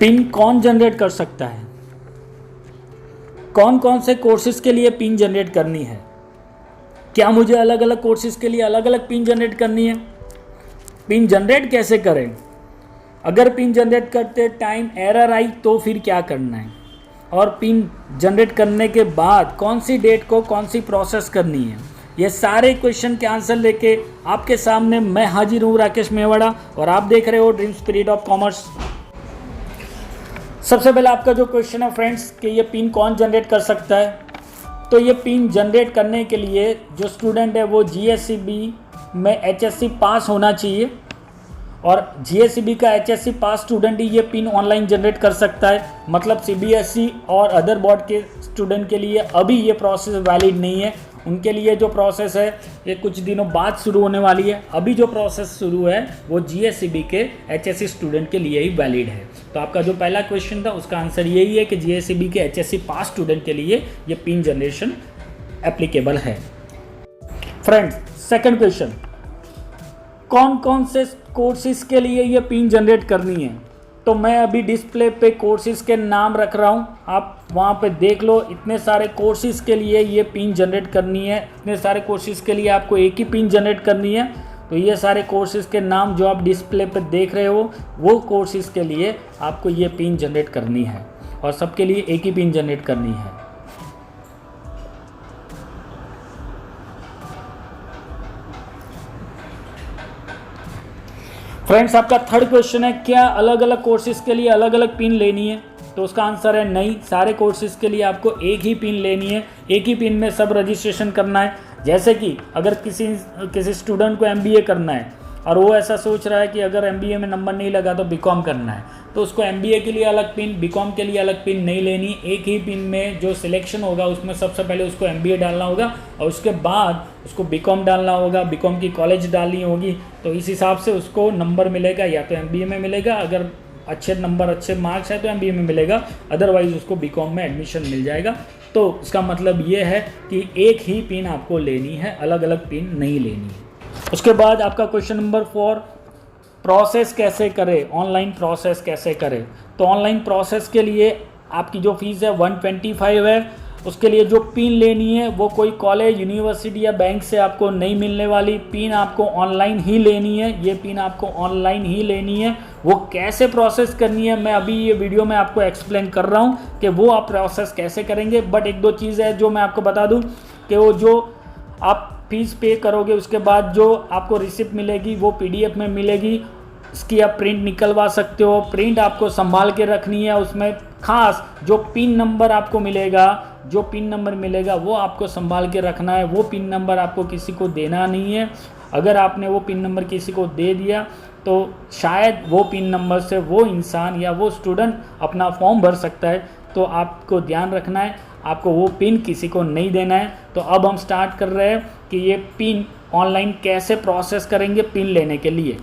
Pin कौन generate कर सकता है? कौन कौन से कोर्सेज के लिए पिन जनरेट करनी है? क्या मुझे अलग अलग कोर्सेज के लिए अलग अलग पिन जनरेट करनी है? पिन जनरेट कैसे करें? अगर पिन जनरेट करते टाइम एरर आई तो फिर क्या करना है? और पिन जनरेट करने के बाद कौन सी डेट को कौन सी प्रोसेस करनी है? ये सारे क्वेश्चन के आंसर लेके आपके सामने मैं हाजिर हूँ, राकेश मेवाड़ा, और आप देख रहे हो ड्रीम स्पिरिट ऑफ कॉमर्स। सबसे पहले आपका जो क्वेश्चन है फ्रेंड्स कि ये पिन कौन जनरेट कर सकता है, तो ये पिन जनरेट करने के लिए जो स्टूडेंट है वो जीएससीबी में एचएससी पास होना चाहिए, और जीएससीबी का एचएससी पास स्टूडेंट ही ये पिन ऑनलाइन जनरेट कर सकता है। मतलब सीबीएसई और अदर बोर्ड के स्टूडेंट के लिए अभी ये प्रोसेस वैलिड नहीं है। उनके लिए जो प्रोसेस है ये कुछ दिनों बाद शुरू होने वाली है। अभी जो प्रोसेस शुरू है वो जीएससीबी के एचएससी स्टूडेंट के लिए ही वैलिड है। तो आपका जो पहला क्वेश्चन था उसका आंसर यही है कि जीएससीबी के एचएससी पास स्टूडेंट के लिए ये पिन जनरेशन एप्लीकेबल है। फ्रेंड्स, सेकंड क्वेश्चन, कौन कौन से कोर्सेज के लिए ये पिन जनरेट करनी है? तो मैं अभी डिस्प्ले पे कोर्सेज के नाम रख रहा हूँ, आप वहाँ पे देख लो। इतने सारे कोर्सेज के लिए ये पिन जनरेट करनी है, इतने सारे कोर्सेज के लिए आपको एक ही पिन जनरेट करनी है। तो ये सारे कोर्सेज के नाम जो आप डिस्प्ले पे देख रहे हो वो कोर्सेज के लिए आपको ये पिन जनरेट करनी है, और सबके लिए एक ही पिन जनरेट करनी है। फ्रेंड्स, आपका थर्ड क्वेश्चन है क्या अलग अलग कोर्सेज के लिए अलग अलग पिन लेनी है? तो उसका आंसर है नहीं, सारे कोर्सेज के लिए आपको एक ही पिन लेनी है। एक ही पिन में सब रजिस्ट्रेशन करना है। जैसे कि अगर किसी स्टूडेंट को एमबीए करना है और वो ऐसा सोच रहा है कि अगर एमबीए में नंबर नहीं लगा तो बीकॉम करना है, तो उसको एमबीए के लिए अलग पिन, बीकॉम के लिए अलग पिन नहीं लेनी। एक ही पिन में जो सिलेक्शन होगा उसमें सबसे पहले उसको एमबीए डालना होगा और उसके बाद उसको बीकॉम डालना होगा, बीकॉम की कॉलेज डालनी होगी। तो इस हिसाब से उसको नंबर मिलेगा, या तो एमबीए में मिलेगा, अगर अच्छे नंबर अच्छे मार्क्स है तो एमबीए में मिलेगा, अदरवाइज उसको बीकॉम में एडमिशन मिल जाएगा। तो इसका मतलब ये है कि एक ही पिन आपको लेनी है, अलग अलग पिन नहीं लेनी है। उसके बाद आपका क्वेश्चन नंबर 4, प्रोसेस कैसे करें, ऑनलाइन प्रोसेस कैसे करें? तो ऑनलाइन प्रोसेस के लिए आपकी जो फीस है 125 है। उसके लिए जो पिन लेनी है वो कोई कॉलेज, यूनिवर्सिटी या बैंक से आपको नहीं मिलने वाली। पिन आपको ऑनलाइन ही लेनी है, ये पिन आपको ऑनलाइन ही लेनी है। वो कैसे प्रोसेस करनी है मैं अभी ये वीडियो में आपको एक्सप्लेन कर रहा हूँ कि वो आप प्रोसेस कैसे करेंगे। बट एक दो चीज़ है जो मैं आपको बता दूँ कि वो जो आप फीस पे करोगे उसके बाद जो आपको रिसिप्ट मिलेगी वो पीडीएफ में मिलेगी। इसकी आप प्रिंट निकलवा सकते हो। प्रिंट आपको संभाल के रखनी है। उसमें खास जो पिन नंबर आपको मिलेगा, जो पिन नंबर मिलेगा वो आपको संभाल के रखना है। वो पिन नंबर आपको किसी को देना नहीं है। अगर आपने वो पिन नंबर किसी को दे दिया तो शायद वो पिन नंबर से वो इंसान या वो स्टूडेंट अपना फॉर्म भर सकता है। तो आपको ध्यान रखना है, आपको वो पिन किसी को नहीं देना है। तो अब हम स्टार्ट कर रहे हैं कि ये पिन ऑनलाइन कैसे प्रोसेस करेंगे पिन लेने के लिए।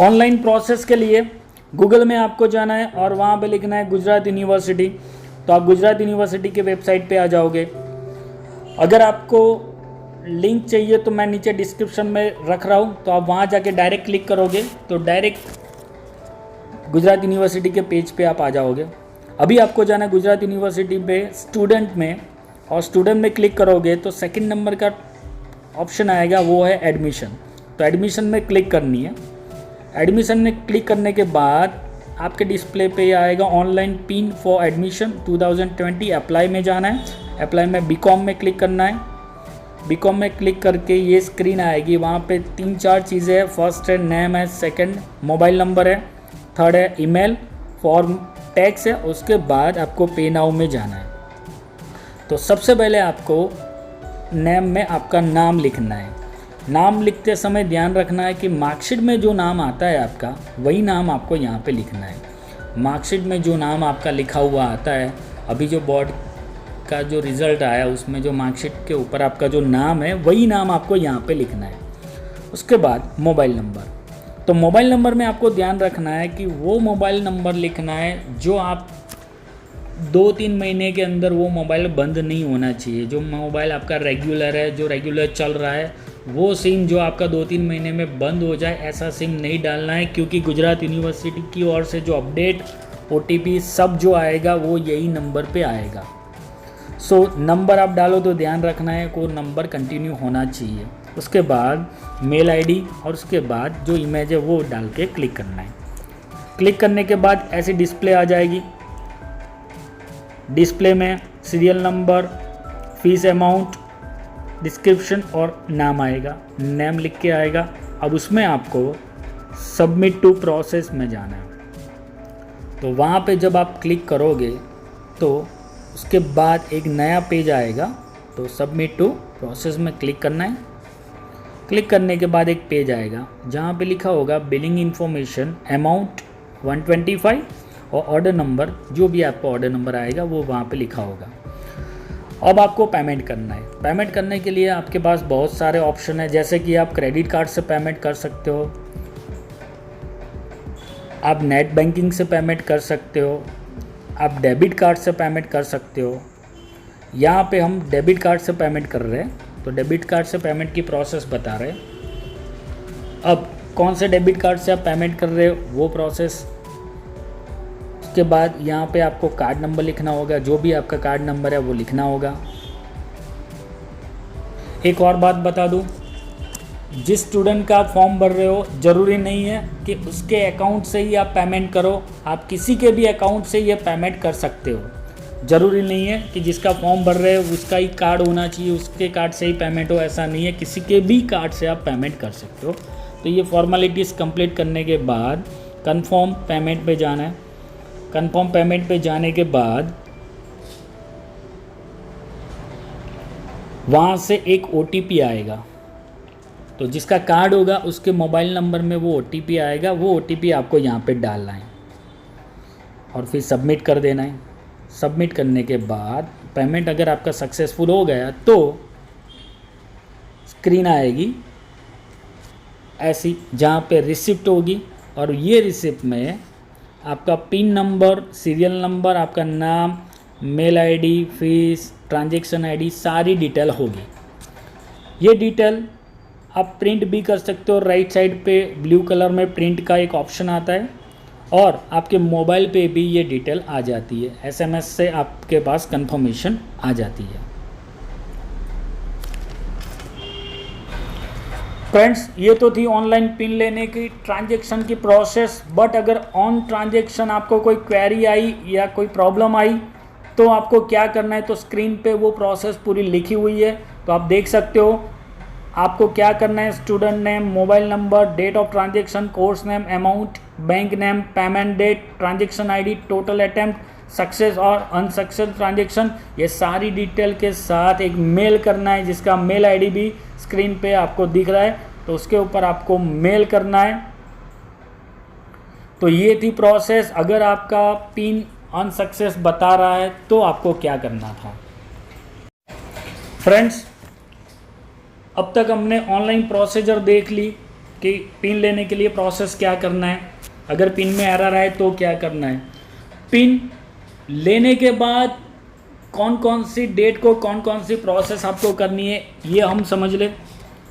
ऑनलाइन प्रोसेस के लिए गूगल में आपको जाना है और वहाँ पे लिखना है गुजरात यूनिवर्सिटी। तो आप गुजरात यूनिवर्सिटी के वेबसाइट पे आ जाओगे। अगर आपको लिंक चाहिए तो मैं नीचे डिस्क्रिप्शन में रख रहा हूँ, तो आप वहाँ जाके डायरेक्ट क्लिक करोगे तो डायरेक्ट गुजरात यूनिवर्सिटी के पेज पे आप आ जाओगे। अभी आपको जाना है गुजरात यूनिवर्सिटी पे स्टूडेंट में, और स्टूडेंट में क्लिक करोगे तो सेकंड नंबर का ऑप्शन आएगा, वो है एडमिशन। तो एडमिशन में क्लिक करनी है। एडमिशन में क्लिक करने के बाद आपके डिस्प्ले पे आएगा online pin for admission 2020। Apply में जाना है। अप्लाई में बीकॉम में क्लिक करना है। बीकॉम में क्लिक करके ये स्क्रीन आएगी। वहाँ पे 3-4 चीज़ें हैं। फर्स्ट है नेम है, सेकंड मोबाइल नंबर है, थर्ड है ईमेल, फॉर्म टैक्स है। उसके बाद आपको पे नाउ में जाना है। तो सबसे पहले आपको नेम में आपका नाम लिखना है। नाम लिखते समय ध्यान रखना है कि मार्कशीट में जो नाम आता है आपका वही नाम आपको यहाँ पे लिखना है। मार्कशीट में जो नाम आपका लिखा हुआ आता है, अभी जो बोर्ड का जो रिज़ल्ट आया उसमें जो मार्कशीट के ऊपर आपका जो नाम है वही नाम आपको यहाँ पे लिखना है। उसके बाद मोबाइल नंबर। तो मोबाइल नंबर में आपको ध्यान रखना है कि वो मोबाइल नंबर लिखना है जो आप 2-3 महीने के अंदर वो मोबाइल बंद नहीं होना चाहिए। जो मोबाइल आपका रेगुलर है, जो रेगुलर चल रहा है, वो सिम जो आपका 2-3 महीने में बंद हो जाए, ऐसा सिम नहीं डालना है, क्योंकि गुजरात यूनिवर्सिटी की ओर से जो अपडेट OTP सब जो आएगा वो यही नंबर पे आएगा। सो नंबर आप डालो तो ध्यान रखना है वो नंबर कंटिन्यू होना चाहिए। उसके बाद मेल ID और उसके बाद जो इमेज है वो डाल के क्लिक करना है। क्लिक करने के बाद ऐसी डिस्प्ले आ जाएगी। डिस्प्ले में serial number, fees amount, description और नाम आएगा, नेम लिख के आएगा। अब उसमें आपको सबमिट टू प्रोसेस में जाना है। तो वहाँ पे जब आप क्लिक करोगे तो उसके बाद एक नया पेज आएगा, तो सबमिट टू प्रोसेस में क्लिक करना है। क्लिक करने के बाद एक पेज आएगा जहाँ पे लिखा होगा बिलिंग इन्फॉर्मेशन, अमाउंट 125 और ऑर्डर नंबर, जो भी आपका ऑर्डर नंबर आएगा वो वहाँ पे लिखा होगा। अब आपको पेमेंट करना है। पेमेंट करने के लिए आपके पास बहुत सारे ऑप्शन है, जैसे कि आप क्रेडिट कार्ड से पेमेंट कर सकते हो, आप नेट बैंकिंग से पेमेंट कर सकते हो, आप डेबिट कार्ड से पेमेंट कर सकते हो। यहाँ पे हम डेबिट कार्ड से पेमेंट कर रहे हैं, तो डेबिट कार्ड से पेमेंट की प्रोसेस बता रहे हैं। अब कौन से डेबिट कार्ड से आप पेमेंट कर रहे हो वो प्रोसेस। उसके बाद यहाँ पे आपको कार्ड नंबर लिखना होगा, जो भी आपका कार्ड नंबर है वो लिखना होगा। एक और बात बता दूँ, जिस स्टूडेंट का आप फॉर्म भर रहे हो ज़रूरी नहीं है कि उसके अकाउंट से ही आप पेमेंट करो, आप किसी के भी अकाउंट से ये पेमेंट कर सकते हो। ज़रूरी नहीं है कि जिसका फॉर्म भर रहे हो उसका ही कार्ड होना चाहिए, उसके कार्ड से ही पेमेंट हो, ऐसा नहीं है, किसी के भी कार्ड से आप पेमेंट कर सकते हो। तो ये फॉर्मेलिटीज़ कंप्लीट करने के बाद कंफर्म पेमेंट पे जाना है। कंफर्म पेमेंट पे जाने के बाद वहाँ से एक OTP आएगा, तो जिसका कार्ड होगा उसके मोबाइल नंबर में वो OTP आएगा, वो OTP आपको यहाँ पे डालना है और फिर सबमिट कर देना है। सबमिट करने के बाद पेमेंट अगर आपका सक्सेसफुल हो गया तो स्क्रीन आएगी ऐसी, जहाँ पे रिसिप्ट होगी, और ये रिसिप्ट में आपका पिन नंबर, सीरियल नंबर, आपका नाम, mail ID, fees, transaction ID, सारी डिटेल होगी। ये डिटेल आप प्रिंट भी कर सकते हो। राइट साइड पे ब्लू कलर में प्रिंट का एक ऑप्शन आता है, और आपके मोबाइल पे भी ये डिटेल आ जाती है। SMS से आपके पास कंफर्मेशन आ जाती है। फ्रेंड्स, ये तो थी ऑनलाइन पिन लेने की ट्रांजैक्शन की प्रोसेस। बट अगर ऑन ट्रांजैक्शन आपको कोई क्वेरी आई या कोई प्रॉब्लम आई तो आपको क्या करना है, तो स्क्रीन पे वो प्रोसेस पूरी लिखी हुई है, तो आप देख सकते हो। आपको क्या करना है, student name, mobile number, date of transaction, course name, amount, bank name, payment date, transaction ID, total attempt, success और अनसक्सेस ट्रांजैक्शन, ये सारी डिटेल के साथ एक मेल करना है, जिसका मेल ID भी स्क्रीन पे आपको दिख रहा है, तो उसके ऊपर आपको मेल करना है। तो ये थी प्रोसेस। अगर आपका पिन अनसक्सेस बता रहा है तो आपको क्या करना था। फ्रेंड्स, अब तक हमने ऑनलाइन प्रोसीजर देख ली कि पिन लेने के लिए प्रोसेस क्या करना है, अगर पिन में एरर आए तो क्या करना है, पिन लेने के बाद कौन कौन सी डेट को कौन कौन सी प्रोसेस आपको करनी है, ये हम समझ ले।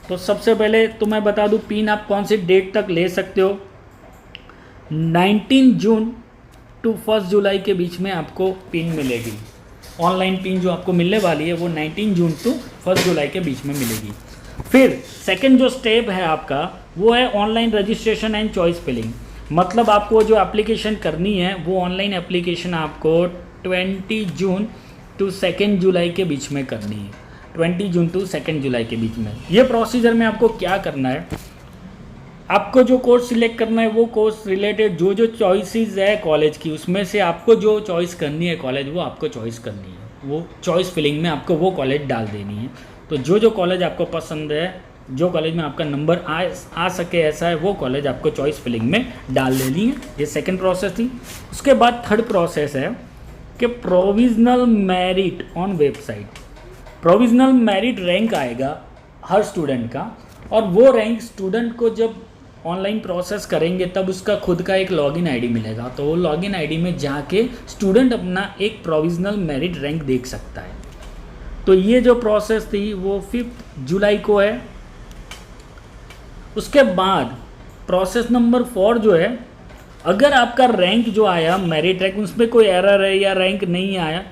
तो सबसे पहले तो मैं बता दूं, पिन आप कौन सी डेट तक ले सकते हो। 19 जून टू 1 जुलाई के बीच में आपको पिन मिलेगी। ऑनलाइन पिन जो आपको मिलने वाली है वो 19 जून टू 1 जुलाई के बीच में मिलेगी। फिर सेकंड जो स्टेप है आपका वो है online registration and choice filling. मतलब आपको जो एप्लीकेशन करनी है वो ऑनलाइन एप्लीकेशन आपको 20 जून टू 2 जुलाई के बीच में करनी है। 20 जून टू 2 जुलाई के बीच में ये प्रोसीजर में आपको क्या करना है, आपको जो कोर्स सिलेक्ट करना है वो कोर्स रिलेटेड जो जो चॉइसेस है कॉलेज की, उसमें से आपको जो चॉइस करनी है कॉलेज वो आपको चॉइस करनी है, वो चॉइस फिलिंग में आपको वो कॉलेज डाल देनी है। तो जो जो कॉलेज आपको पसंद है, जो कॉलेज में आपका नंबर आ सके ऐसा है, वो कॉलेज आपको चॉइस फिलिंग में डाल देनी है। ये सेकंड प्रोसेस थी। उसके बाद थर्ड प्रोसेस है कि provisional merit on website. Provisional merit rank आएगा हर स्टूडेंट का, और वो रैंक स्टूडेंट को जब ऑनलाइन प्रोसेस करेंगे तब उसका खुद का एक लॉगिन आईडी मिलेगा। तो वो लॉगिन आईडी में जाके स्टूडेंट अपना एक प्रोविजनल मेरिट रैंक देख सकता है। तो ये जो प्रोसेस थी वो 5 जुलाई को है, उसके बाद प्रोसेस नंबर 4 जो है, अगर आपका रैंक जो आया मेरिट रैंक उसमें कोई एरर है या रैंक नहीं आया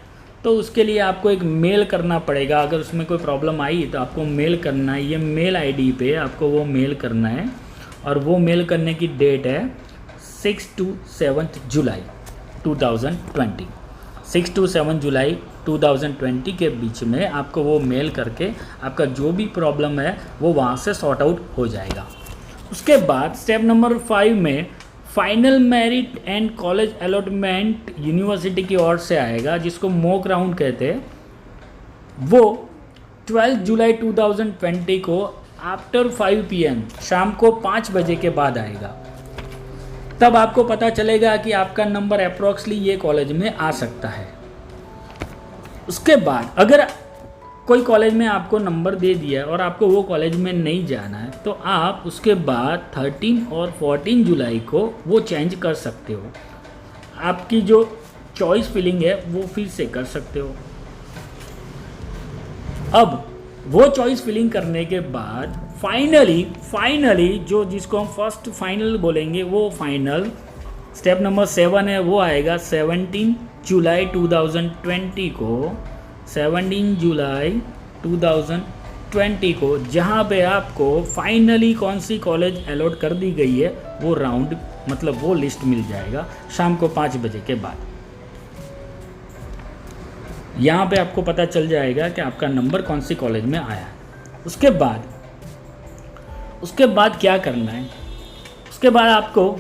तो उसके लिए आपको एक मेल करना पड़ेगा। अगर उसमें कोई प्रॉब्लम आई तो आपको मेल करना है, ये मेल आईडी पे आपको वो मेल करना है और वो मेल करने की डेट है 6 to 7 जुलाई 2020। 6 to 7 जुलाई 2020 के बीच में आपको वो मेल करके आपका जो भी प्रॉब्लम है वो वहाँ से सॉर्ट आउट हो जाएगा। उसके बाद स्टेप नंबर 5 में final merit and college allotment university की ओर से आएगा, जिसको मॉक राउंड कहते हैं। वो 12 जुलाई 2020 को आफ्टर 5 PM शाम को 5 बजे के बाद आएगा। तब आपको पता चलेगा कि आपका नंबर अप्रॉक्सली ये कॉलेज में आ सकता है। उसके बाद अगर कोई कॉलेज में आपको नंबर दे दिया और आपको वो कॉलेज में नहीं जाना है तो आप उसके बाद 13 और 14 जुलाई को वो चेंज कर सकते हो। आपकी जो चॉइस फिलिंग है वो फिर से कर सकते हो। अब वो चॉइस फिलिंग करने के बाद फाइनली जो जिसको हम फर्स्ट फाइनल बोलेंगे वो फाइनल स्टेप नंबर 7 है, वो आएगा 17 जुलाई 2020 को। 17 जुलाई 2020 को जहाँ पे आपको फाइनली कौन सी कॉलेज अलॉट कर दी गई है वो राउंड मतलब वो लिस्ट मिल जाएगा शाम को 5 बजे के बाद। यहाँ पे आपको पता चल जाएगा कि आपका नंबर कौन सी कॉलेज में आया है। उसके बाद क्या करना है, उसके बाद आपको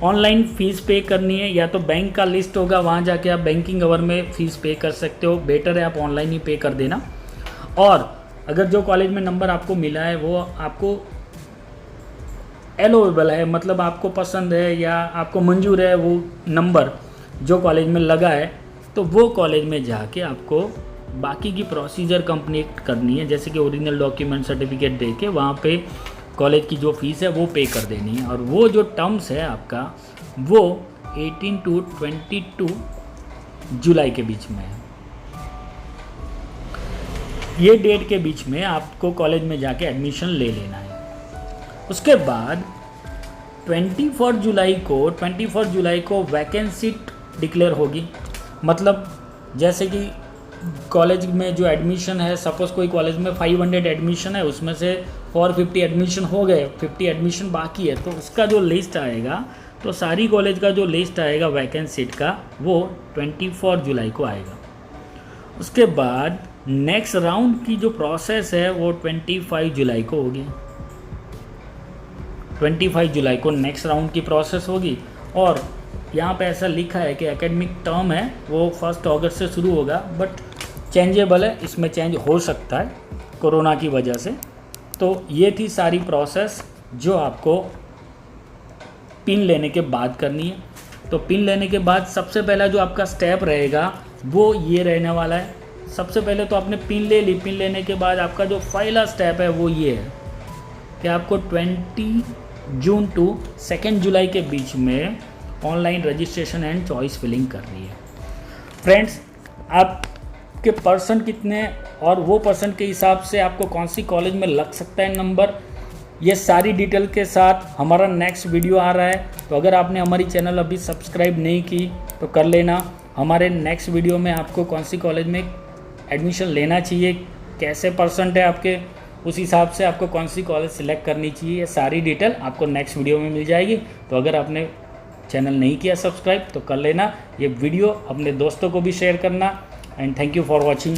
ऑनलाइन फ़ीस पे करनी है, या तो बैंक का लिस्ट होगा वहाँ जाके आप बैंकिंग आवर में फ़ीस पे कर सकते हो। बेटर है आप ऑनलाइन ही पे कर देना। और अगर जो कॉलेज में नंबर आपको मिला है वो आपको एलोवेबल है, मतलब आपको पसंद है या आपको मंजूर है वो नंबर जो कॉलेज में लगा है, तो वो कॉलेज में जाके आपको बाकी की प्रोसीजर कंप्लीट करनी है। जैसे कि ओरिजिनल डॉक्यूमेंट सर्टिफिकेट दे के वहाँ पे कॉलेज की जो फीस है वो पे कर देनी है। और वो जो टर्म्स है आपका वो 18 to 22 जुलाई के बीच में है। ये डेट के बीच में आपको कॉलेज में जाके एडमिशन ले लेना है। उसके बाद 24 जुलाई को वैकेंसी डिक्लेयर होगी। मतलब जैसे कि कॉलेज में जो एडमिशन है, सपोज़ कोई कॉलेज में 500 एडमिशन है, उसमें से 450 एडमिशन हो गए, 50 एडमिशन बाकी है, तो उसका जो लिस्ट आएगा, तो सारी कॉलेज का जो लिस्ट आएगा वैकेंसी सीट का वो 24 जुलाई को आएगा। उसके बाद नेक्स्ट राउंड की जो प्रोसेस है वो 25 जुलाई को होगी। 25 जुलाई को नेक्स्ट राउंड की प्रोसेस होगी। और यहाँ पे ऐसा लिखा है कि एकेडमिक टर्म है वो 1 अगस्त से शुरू होगा, बट चेंजेबल है, इसमें चेंज हो सकता है कोरोना की वजह से। तो ये थी सारी प्रोसेस जो आपको पिन लेने के बाद करनी है। तो पिन लेने के बाद सबसे पहला जो आपका स्टेप रहेगा वो ये रहने वाला है। सबसे पहले तो आपने पिन ले ली। पिन लेने के बाद आपका जो पहला स्टेप है वो ये है कि आपको 20 जून टू 2 जुलाई के बीच में online registration and choice filling करनी है। फ्रेंड्स, आपके परसेंट कितने और वो परसेंट के हिसाब से आपको कौन सी कॉलेज में लग सकता है नंबर, ये सारी डिटेल के साथ हमारा नेक्स्ट वीडियो आ रहा है। तो अगर आपने हमारी चैनल अभी सब्सक्राइब नहीं की तो कर लेना। हमारे नेक्स्ट वीडियो में आपको कौन सी कॉलेज में एडमिशन लेना चाहिए, कैसे परसेंट है आपके, उस हिसाब से आपको कौन सी कॉलेज सिलेक्ट करनी चाहिए, ये सारी डिटेल आपको नेक्स्ट वीडियो में मिल जाएगी। तो अगर आपने चैनल नहीं किया सब्सक्राइब तो कर लेना। ये वीडियो अपने दोस्तों को भी शेयर करना। And thank you for watching.